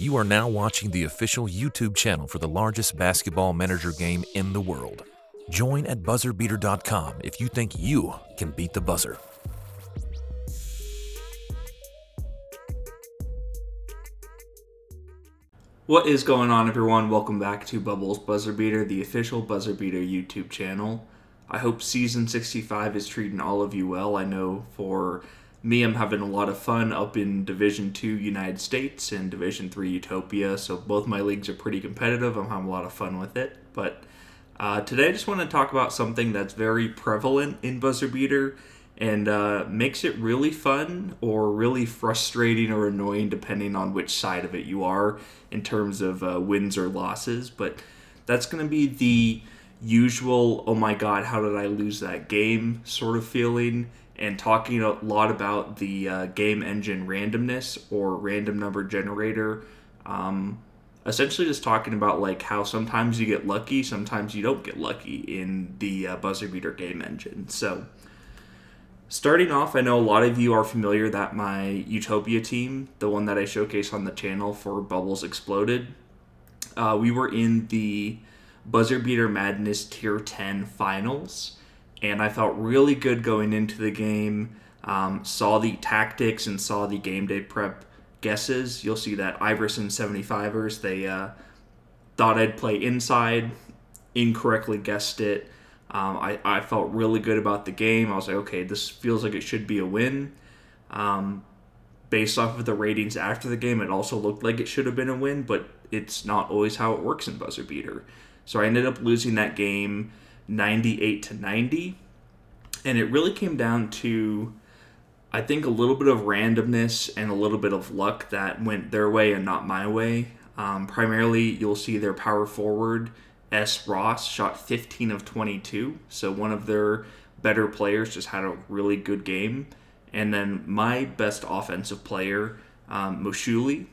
You are now watching the official YouTube channel for the largest basketball manager game in the world. Join at BuzzerBeater.com if you think you can beat the buzzer. What is going on, everyone? Welcome back to Bubbles BuzzerBeater, the official BuzzerBeater YouTube channel. I hope Season 65 is treating all of you well. I know for me, I'm having a lot of fun up in Division 2 United States and Division 3 Utopia, so both my leagues are pretty competitive. I'm having a lot of fun with it. But today I just want to talk about something that's very prevalent in BuzzerBeater and makes it really fun or really frustrating or annoying depending on which side of it you are in terms of wins or losses. But that's going to be the usual, oh my god, how did I lose that game sort of feeling, and talking a lot about the game engine randomness or random number generator. Essentially just talking about like how sometimes you get lucky, sometimes you don't get lucky in the BuzzerBeater game engine. So starting off, I know a lot of you are familiar that my Utopia team, the one that I showcase on the channel for Bubbles Exploded, we were in the BuzzerBeater Madness Tier 10 finals, and I felt really good going into the game. Saw the tactics and saw the game day prep guesses. You'll see that Iverson 75ers, they thought I'd play inside, incorrectly guessed it. I felt really good about the game. I was like, okay, this feels like it should be a win. Based off of the ratings after the game, it also looked like it should have been a win, but it's not always how it works in BuzzerBeater. So I ended up losing that game 98-90, and it really came down to, I think, a little bit of randomness and a little bit of luck that went their way and not my way. Primarily, you'll see their power forward, S. Ross, shot 15 of 22, so one of their better players just had a really good game. And then my best offensive player, Moshuli,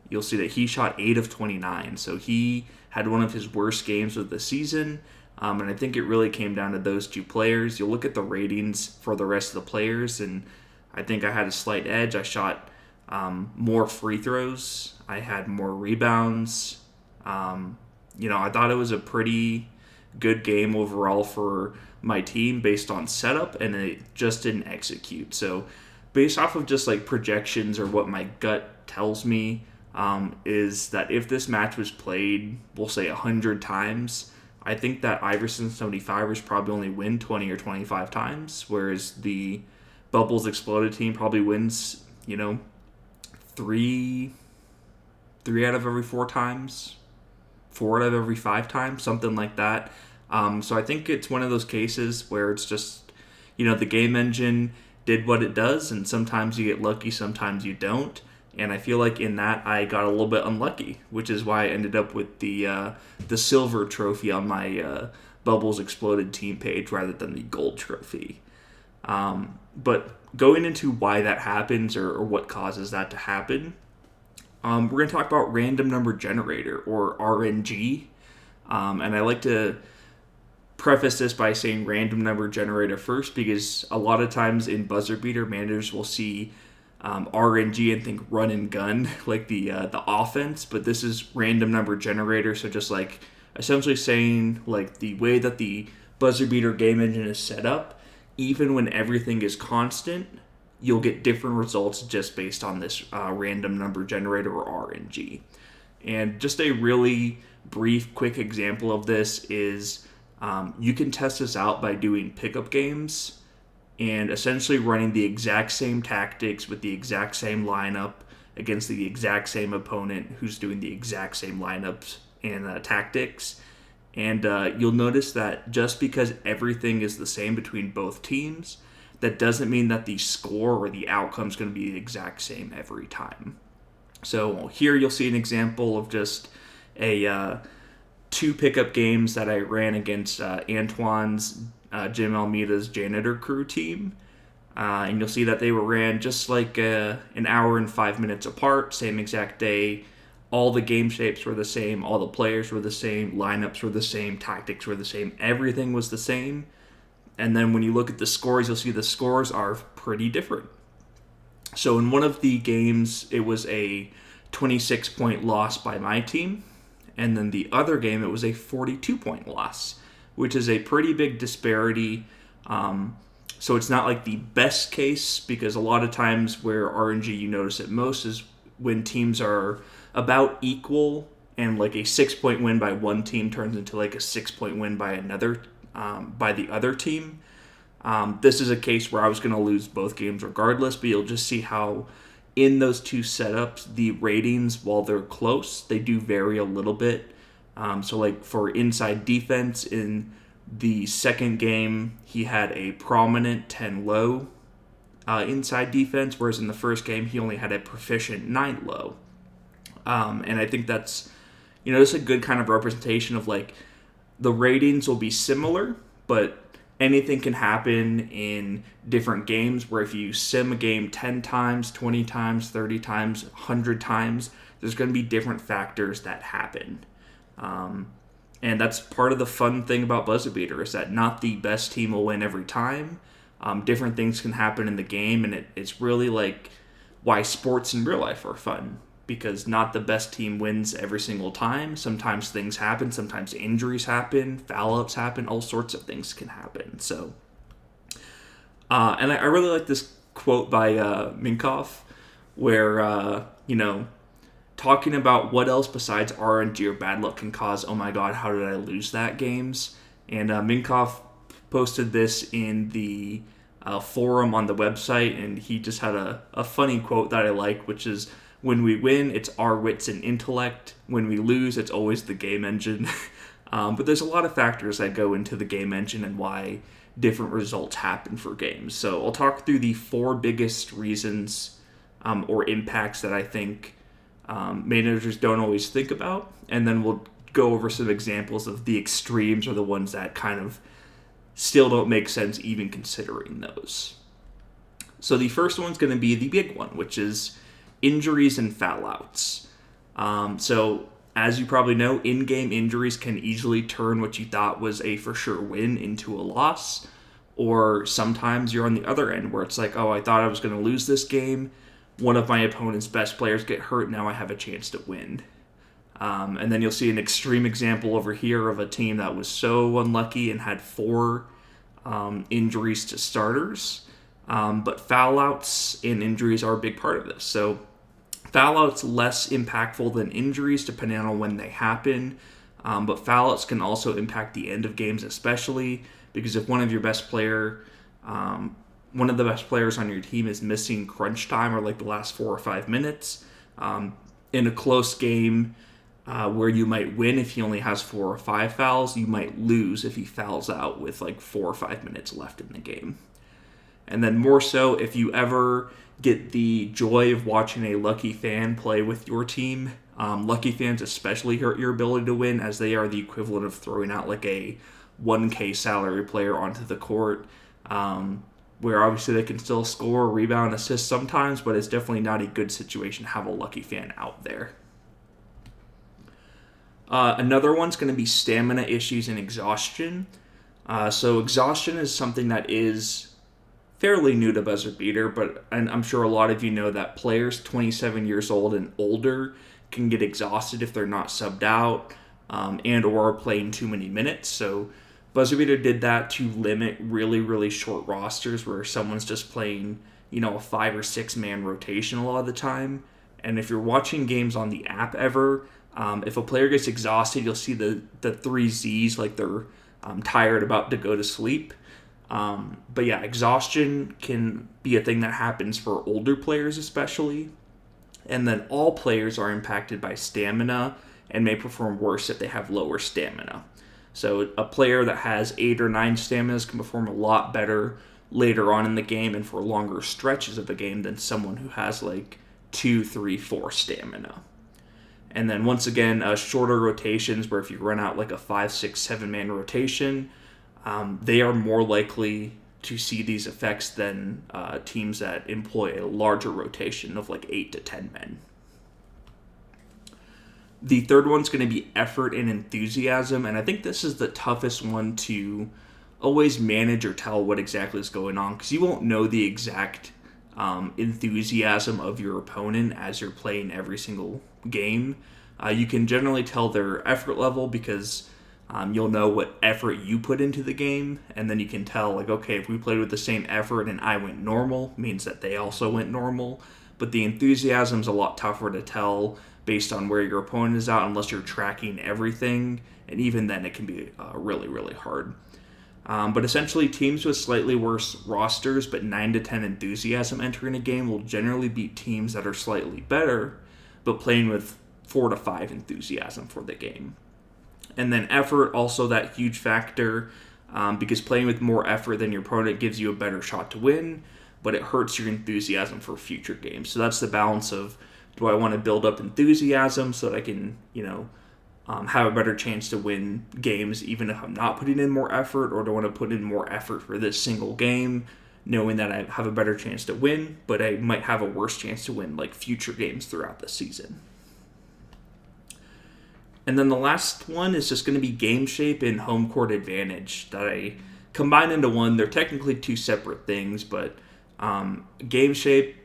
you'll see that he shot 8 of 29, so he had one of his worst games of the season. And I think it really came down to those two players. You'll look at the ratings for the rest of the players, and I think I had a slight edge. I shot more free throws. I had more rebounds. I thought it was a pretty good game overall for my team based on setup, and it just didn't execute. So based off of just like projections or what my gut tells me, is that if this match was played, we'll say 100 times, I think that Iverson 75ers probably only win 20 or 25 times, whereas the Bubbles Exploded team probably wins, three out of every 4 times, 4 out of every 5 times, something like that. So I think it's one of those cases where it's just, the game engine did what it does, and sometimes you get lucky, sometimes you don't. And I feel like in that I got a little bit unlucky, which is why I ended up with the silver trophy on my Bubbles Exploded team page rather than the gold trophy. But going into why that happens or what causes that to happen, we're going to talk about random number generator or RNG. And I like to preface this by saying random number generator first, because a lot of times in BuzzerBeater, managers will see RNG and think run and gun, like the offense, but this is random number generator. So just like essentially saying like the way that the BuzzerBeater game engine is set up, even when everything is constant, you'll get different results just based on this random number generator or RNG. And just a really brief, quick example of this is you can test this out by doing pickup games and essentially running the exact same tactics with the exact same lineup against the exact same opponent who's doing the exact same lineups and tactics. And you'll notice that just because everything is the same between both teams, that doesn't mean that the score or the outcome is going to be the exact same every time. So here you'll see an example of just a 2 pickup games that I ran against Antoine's Jim Almeida's Janitor Crew team. And you'll see that they were ran just like an hour and 5 minutes apart, same exact day. All the game shapes were the same, all the players were the same, lineups were the same, tactics were the same, everything was the same. And then when you look at the scores, you'll see the scores are pretty different. So in one of the games, it was a 26-point loss by my team. And then the other game, it was a 42-point loss, which is a pretty big disparity. So it's not like the best case, because a lot of times where RNG you notice it most is when teams are about equal and like a 6-point win by one team turns into like a 6-point win by the other team. This is a case where I was going to lose both games regardless, but you'll just see how in those two setups, the ratings, while they're close, they do vary a little bit. So like for inside defense in the second game, he had a prominent 10 low inside defense, whereas in the first game, he only had a proficient 9 low. And I think that's, it's a good kind of representation of like the ratings will be similar, but anything can happen in different games, where if you sim a game 10 times, 20 times, 30 times, 100 times, there's going to be different factors that happen. And that's part of the fun thing about BuzzerBeater, is that not the best team will win every time. Different things can happen in the game, and it's really like why sports in real life are fun, because not the best team wins every single time. Sometimes things happen, sometimes injuries happen, foul-ups happen, all sorts of things can happen. So, and I really like this quote by Minkoff, where, talking about what else besides RNG or bad luck can cause, oh my god, how did I lose that games? And Minkoff posted this in the forum on the website, and he just had a funny quote that I like, which is, when we win, it's our wits and intellect. When we lose, it's always the game engine. But there's a lot of factors that go into the game engine and why different results happen for games. So I'll talk through the 4 biggest reasons or impacts that I think managers don't always think about. And then we'll go over some examples of the extremes, or the ones that kind of still don't make sense even considering those. So the first one's going to be the big one, which is injuries and foul-outs. So, as you probably know, in-game injuries can easily turn what you thought was a for sure win into a loss. Or sometimes you're on the other end, where it's like, oh, I thought I was going to lose this game. One of my opponent's best players get hurt, now I have a chance to win. And then you'll see an extreme example over here of a team that was so unlucky and had 4 injuries to starters. But foul-outs and injuries are a big part of this. So foul-outs less impactful than injuries depending on when they happen. But foul-outs can also impact the end of games, especially because if one of the best players on your team is missing crunch time, or like the last 4 or 5 minutes, in a close game where you might win if he only has 4 or 5 fouls, you might lose if he fouls out with like 4 or 5 minutes left in the game. And then more so, if you ever get the joy of watching a lucky fan play with your team, lucky fans especially hurt your ability to win, as they are the equivalent of throwing out like a 1K salary player onto the court, where obviously they can still score, rebound, assist sometimes, but it's definitely not a good situation to have a lucky fan out there. Another one's going to be stamina issues and exhaustion. So exhaustion is something that is fairly new to BuzzerBeater, and I'm sure a lot of you know that players 27 years old and older can get exhausted if they're not subbed out and or are playing too many minutes. So BuzzerBeater did that to limit really, really short rosters where someone's just playing, a 5 or 6 man rotation a lot of the time. And if you're watching games on the app ever, if a player gets exhausted, you'll see the 3 Zs, like they're tired, about to go to sleep. But yeah, exhaustion can be a thing that happens for older players especially. And then all players are impacted by stamina and may perform worse if they have lower stamina. So a player that has 8 or 9 staminas can perform a lot better later on in the game and for longer stretches of the game than someone who has like 2, 3, 4 stamina. And then once again, shorter rotations, where if you run out like a 5, 6, 7 man rotation, they are more likely to see these effects than teams that employ a larger rotation of like 8 to 10 men. The third one's going to be effort and enthusiasm, and I think this is the toughest one to always manage or tell what exactly is going on, because you won't know the exact enthusiasm of your opponent as you're playing every single game. You can generally tell their effort level because you'll know what effort you put into the game, and then you can tell, like, okay, if we played with the same effort and I went normal, means that they also went normal. But the enthusiasm's a lot tougher to tell based on where your opponent is at unless you're tracking everything, and even then it can be really, really hard. But essentially, teams with slightly worse rosters but 9 to 10 enthusiasm entering a game will generally beat teams that are slightly better but playing with 4 to 5 enthusiasm for the game. And then effort, also that huge factor, because playing with more effort than your opponent gives you a better shot to win, but it hurts your enthusiasm for future games. So that's the balance of, do I want to build up enthusiasm so that I can, have a better chance to win games even if I'm not putting in more effort, or do I want to put in more effort for this single game, knowing that I have a better chance to win, but I might have a worse chance to win like future games throughout the season. And then the last one is just going to be game shape and home court advantage that I combine into one. They're technically two separate things, but game shape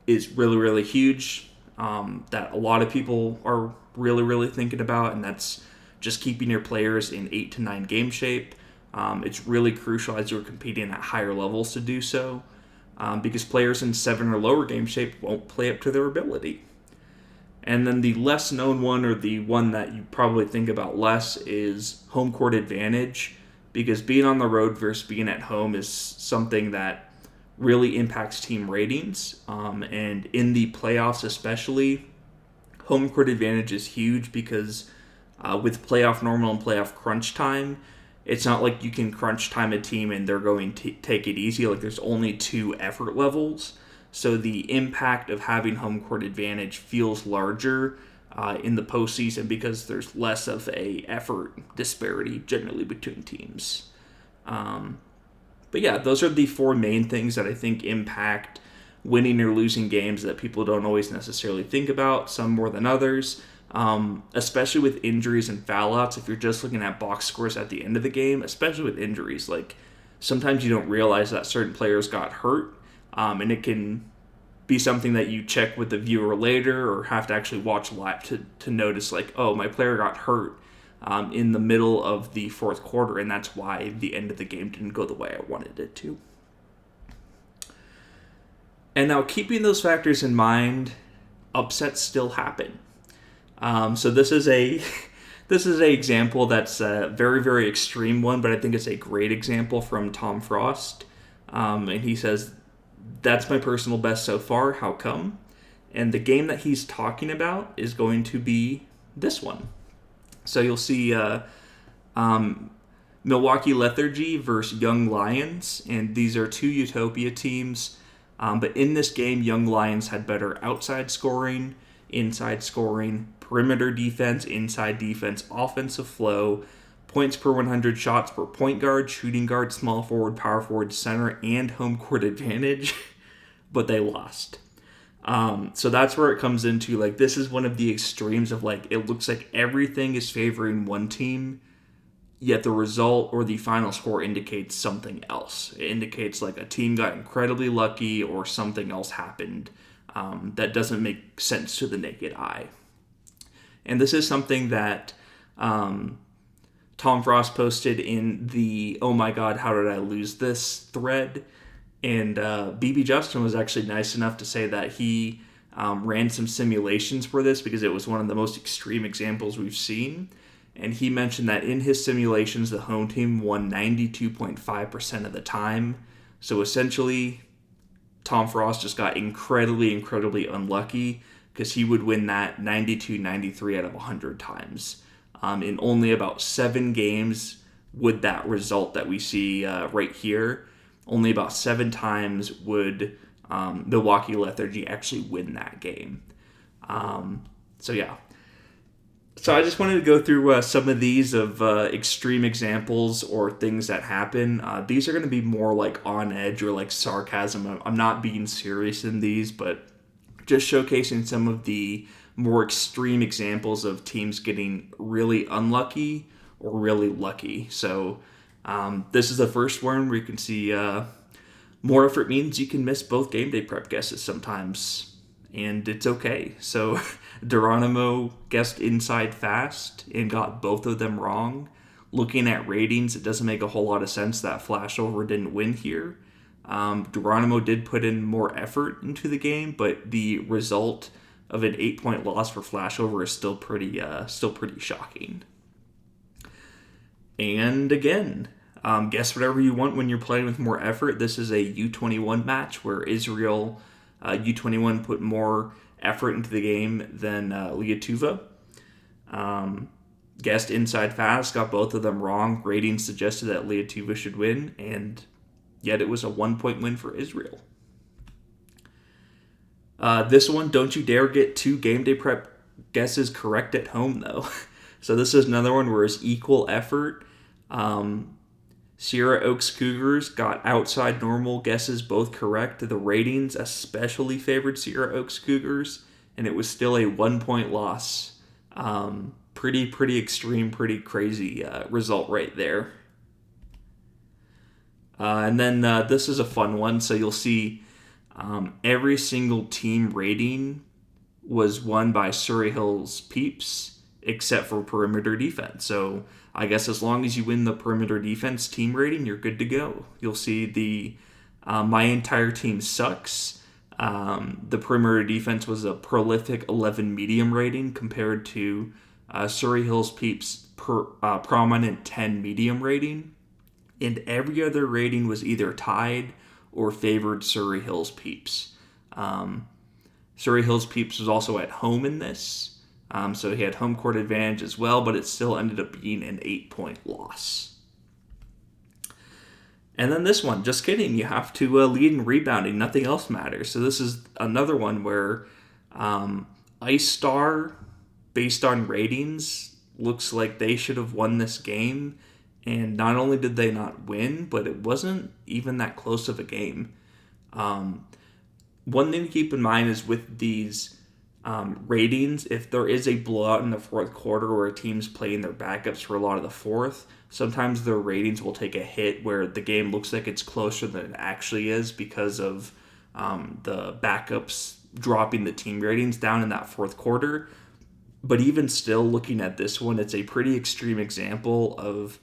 is really, really huge, that a lot of people are really, really thinking about, and that's just keeping your players in 8 to 9 game shape. It's really crucial as you're competing at higher levels to do so, because players in 7 or lower game shape won't play up to their ability. And then the less known one, or the one that you probably think about less, is home court advantage, because being on the road versus being at home is something that really impacts team ratings. And in the playoffs especially, home court advantage is huge because with playoff normal and playoff crunch time, it's not like you can crunch time a team and they're going to take it easy. Like, there's only 2 effort levels. So the impact of having home court advantage feels larger in the postseason because there's less of a effort disparity generally between teams. But yeah, those are the 4 main things that I think impact winning or losing games that people don't always necessarily think about, some more than others, especially with injuries and foul outs. If you're just looking at box scores at the end of the game, especially with injuries, like sometimes you don't realize that certain players got hurt, and it can be something that you check with the viewer later or have to actually watch live to notice, like, oh, my player got hurt in the middle of the 4th quarter, and that's why the end of the game didn't go the way I wanted it to. And now, keeping those factors in mind, upsets still happen. So this is a example that's a very, very extreme one, but I think it's a great example from Tom Frost. And he says, "That's my personal best so far. How come?" And the game that he's talking about is going to be this one. So you'll see Milwaukee Lethargy versus Young Lions, and these are 2 Utopia teams. But in this game, Young Lions had better outside scoring, inside scoring, perimeter defense, inside defense, offensive flow, points per 100 shots per point guard, shooting guard, small forward, power forward, center, and home court advantage, but they lost. So that's where it comes into, like, this is one of the extremes of, like, it looks like everything is favoring one team, yet the result or the final score indicates something else. It indicates, like, a team got incredibly lucky or something else happened that doesn't make sense to the naked eye. And this is something that Tom Frost posted in the "Oh my God, how did I lose this" thread. And BB Justin was actually nice enough to say that he ran some simulations for this because it was one of the most extreme examples we've seen. And he mentioned that in his simulations, the home team won 92.5% of the time. So essentially, Tom Frost just got incredibly, incredibly unlucky because he would win that 92, 93 out of 100 times. In only about 7 games would that result that we see right here. Only about 7 times would Milwaukee Lethargy actually win that game. So yeah. So I just wanted to go through some of these of extreme examples or things that happen. These are going to be more like on edge or like sarcasm. I'm not being serious in these, but just showcasing some of the more extreme examples of teams getting really unlucky or really lucky. So this is the first one where you can see more effort means you can miss both game day prep guesses sometimes, and it's okay. So Geronimo guessed inside fast and got both of them wrong. Looking at ratings, it doesn't make a whole lot of sense that Flashover didn't win here. Geronimo did put in more effort into the game, but the result of an 8-point loss for Flashover is still pretty shocking. And again, guess whatever you want when you're playing with more effort. This is a U21 match where Israel U21 put more effort into the game than Liatuva. Guessed inside fast, got both of them wrong. Ratings suggested that Liatuva should win, and yet it was a 1-point win for Israel. This one, don't you dare get 2 game day prep guesses correct at home, though. So this is another one where it's equal effort. Sierra Oaks Cougars got outside normal guesses both correct. The ratings especially favored Sierra Oaks Cougars, and it was still a 1-point loss. Pretty extreme, pretty crazy result right there. And then this is a fun one. So you'll see every single team rating was won by Surrey Hills Peeps, except for perimeter defense. So I guess as long as you win the perimeter defense team rating, you're good to go. You'll see the My Entire Team Sucks. The perimeter defense was a prolific 11 medium rating compared to Surrey Hills Peeps' prominent 10 medium rating. And every other rating was either tied or favored Surrey Hills Peeps. Surrey Hills Peeps was also at home in this, so he had home court advantage as well, but it still ended up being an 8-point loss. And then this one, just kidding, you have to lead in rebounding, nothing else matters. So this is another one where Ice Star, based on ratings, looks like they should have won this game. And not only did they not win, but it wasn't even that close of a game. One thing to keep in mind is with these ratings, if there is a blowout in the fourth quarter where a team's playing their backups for a lot of the fourth, sometimes their ratings will take a hit where the game looks like it's closer than it actually is because of the backups dropping the team ratings down in that fourth quarter. But even still, looking at this one, it's a pretty extreme example of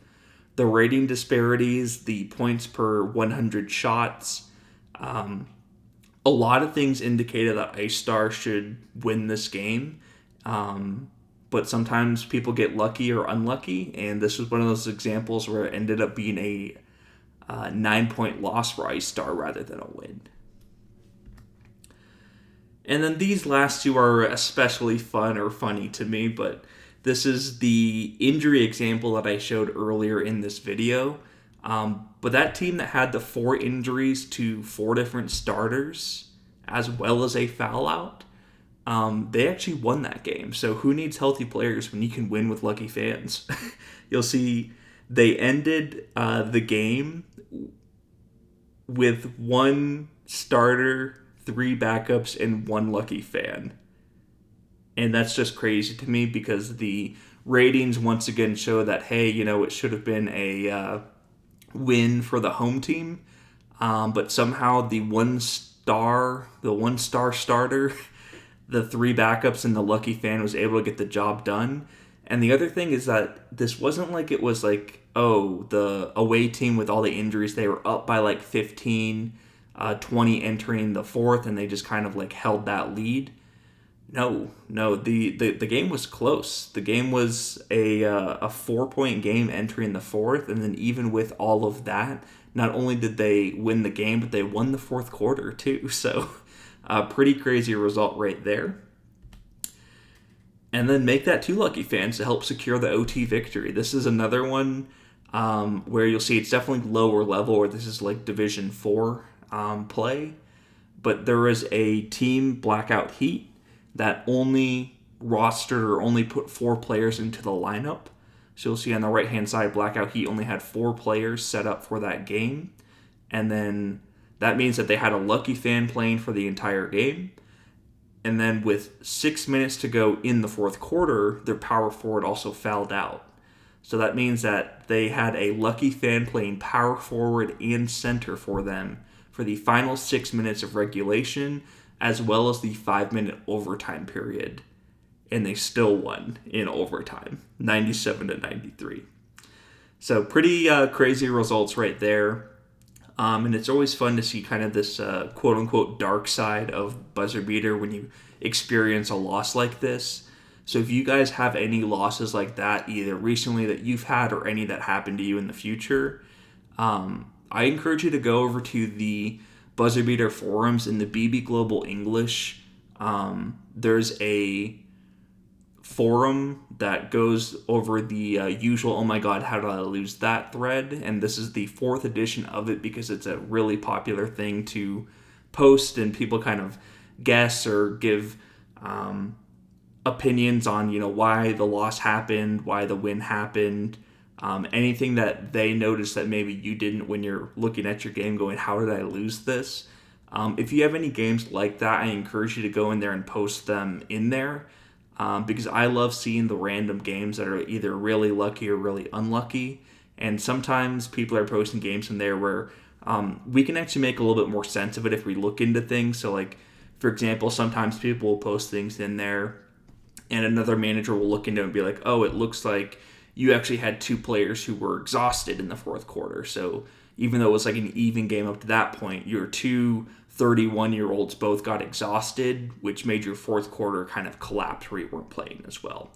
the rating disparities, the points per 100 shots. A lot of things indicated that Ice Star should win this game, but sometimes people get lucky or unlucky, and this was one of those examples where it ended up being a 9-point loss for Ice Star rather than a win. And then these last two are especially fun or funny to me, but this is the injury example that I showed earlier in this video. But that team that had the 4 injuries to 4 different starters, as well as a foul out, they actually won that game. So who needs healthy players when you can win with lucky fans? You'll see they ended the game with 1 starter, 3 backups, and 1 lucky fan. And that's just crazy to me because the ratings once again show that, hey, it should have been a win for the home team. But somehow the one star starter, the 3 backups, and the lucky fan was able to get the job done. And the other thing is that this wasn't like it was like, the away team with all the injuries, they were up by like 15, 20 entering the fourth, and they just kind of like held that lead. No, the game was close. The game was a 4-point game entering the fourth, and then even with all of that, not only did they win the game, but they won the fourth quarter too. So, pretty crazy result right there. And then make that 2 lucky fans to help secure the OT victory. This is another one where you'll see it's definitely lower level, or this is like Division 4 play. But there is a team, Blackout Heat, that only rostered or only put 4 players into the lineup. So you'll see on the right-hand side, Blackout Heat only had 4 players set up for that game. And then that means that they had a lucky fan playing for the entire game. And then with 6 minutes to go in the fourth quarter, their power forward also fouled out. So that means that they had a lucky fan playing power forward and center for them for the final 6 minutes of regulation, as well as the 5-minute overtime period. And they still won in overtime, 97-93. So pretty crazy results right there. And it's always fun to see kind of this quote-unquote dark side of BuzzerBeater when you experience a loss like this. So if you guys have any losses like that, either recently that you've had or any that happened to you in the future, I encourage you to go over to the BuzzerBeater forums in the BB Global English. There's a forum that goes over the usual "oh my god, how did I lose that" thread, and this is the 4th edition of it because it's a really popular thing to post, and people kind of guess or give opinions on why the loss happened, why the win happened, anything that they notice that maybe you didn't when you're looking at your game going, how did I lose this? If you have any games like that, I encourage you to go in there and post them in there. Because I love seeing the random games that are either really lucky or really unlucky. And sometimes people are posting games in there where we can actually make a little bit more sense of it if we look into things. So like, for example, sometimes people will post things in there and another manager will look into it and be like, oh, it looks like you actually had 2 players who were exhausted in the 4th quarter. So even though it was like an even game up to that point, your 2 31-year-olds both got exhausted, which made your 4th quarter kind of collapse where you weren't playing as well.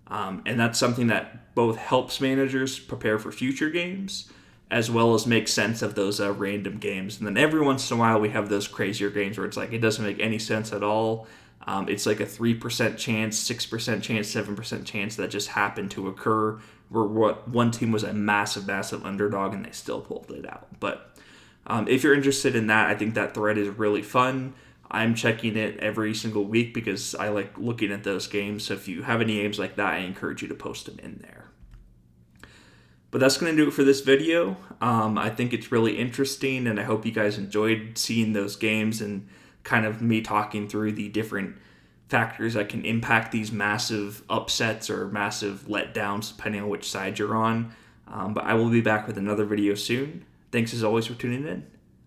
And that's something that both helps managers prepare for future games, as well as make sense of those random games. And then every once in a while we have those crazier games where it's like it doesn't make any sense at all. It's like a 3% chance, 6% chance, 7% chance that just happened to occur, where one team was a massive, massive underdog and they still pulled it out. But if you're interested in that, I think that thread is really fun. I'm checking it every single week because I like looking at those games. So if you have any games like that, I encourage you to post them in there. But that's going to do it for this video. I think it's really interesting, and I hope you guys enjoyed seeing those games and kind of me talking through the different factors that can impact these massive upsets or massive letdowns, depending on which side you're on. But I will be back with another video soon. Thanks as always for tuning in.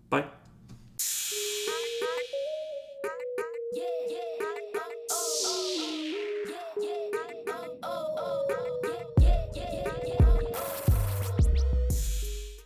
Bye. Yeah.